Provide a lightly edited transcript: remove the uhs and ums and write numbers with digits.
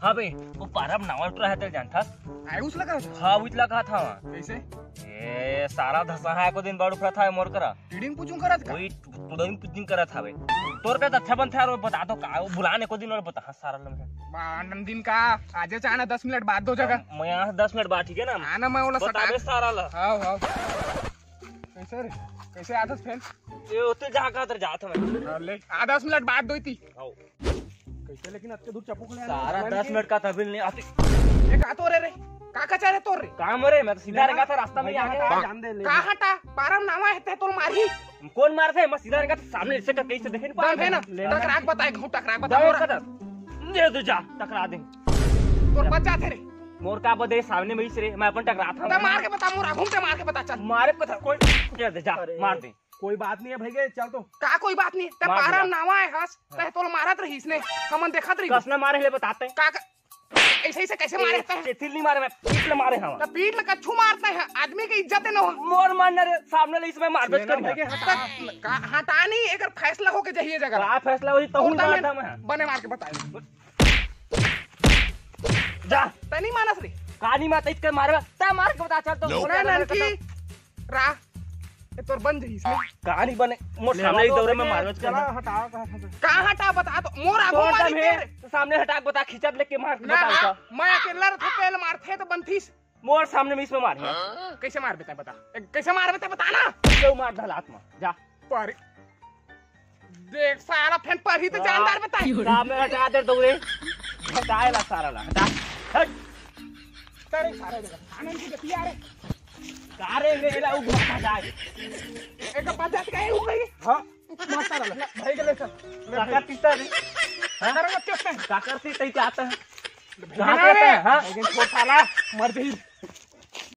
हाँ बे वो पारब नावल तो रहते जानता आए उस लगा हाँ उतला कहा था वहाँ कैसे ए सारा धसा है को दिन बाड़ू फरा था मोर करा टीडिंग पूछूं करत का वही तुदन पिटिंग करा था बे तोर का अच्छा बन था और बता दो का वो बुलाने को दिन और बता हाँ सारा लम्हा आनंद दिन का आज चाहना 10 मिनट बाद दो जगह मैं यहाँ 10 मिनट बाद ठीक है ना आना मैं वाला बता दे सारा ला हां हां कैसे रे कैसे आदत फैन ये उते जा का तर जात मैं ले आ 10 मिनट बाद दोईती आओ कैसे लेकिन अत्ते दूर चप्पू खले सारा 10 मिनट का तबिल नहीं आती ये का तो रे का कचा रे तोर रे काम रे मैं तो सीधा रेगा था रास्ता में आगे जान दे का हटा पारम नावा है तोर मारी कौन मार थे मैं सीधा रेगा सामने से कैसे देखे नहीं है ना टकराक बताए घू टकराक बता मोर दे दे जा टकरा दे तोर बच्चा थे रे मोर का बदे सामने में ही रे मैं अपन टकरा था तो मार के बता मोर घूम के मार के बता चल मारे को कोई दे दे जा मार दे कोई बात नहीं है भैया चल तो का कोई बात नहीं ते पारम नावा है हस ते तोल मारत रहीस ने हमन देखत रही कसना मारे ले बताते हैं का ऐसे ऐसे कैसे मारे हैं तिल नहीं मारे मैं पीठ ले मारे हम तो पीठ ले कछु मारते हैं आदमी की इज्जत है ना मोर मारना रे सामने ले इसमें मार बच कर हटा नहीं अगर फैसला हो के चाहिए जगह का फैसला वही तो मारता मैं बने मार के बताए जा ते नहीं मानस रे कहानी में इसके मारे ता मार के बता चल तो ननकी रा ये तोर बन जही इसमें कहानी बने मोर सामने ही दौरे में मार बच कर हटा का हटा बता तो मोर आगो मारी तेरे सामने हटा बता खिंचत लेके मार बता मैं अकेला रहता पहले मारथे तो बनथीस मोर सामने में इसमें मार कैसे मार बेटा बता कैसे मार बेटा बता ना क्यों मार धल आत्मा जा पर देख सारा फैन पर ही तो जानदार बता सामने हटा दे दौरे हटाए ला सारा ला हटा हट तेरे सारे जगह आनंद की गति आ रे कारे मेरा उगमा जाए एक बात का हो गई हां मारता रहा भाई के ले चल काका पीता रे हां करत क्यों काकर से तई आता है कहां पे हां लेकिन छोड़ साला मर गई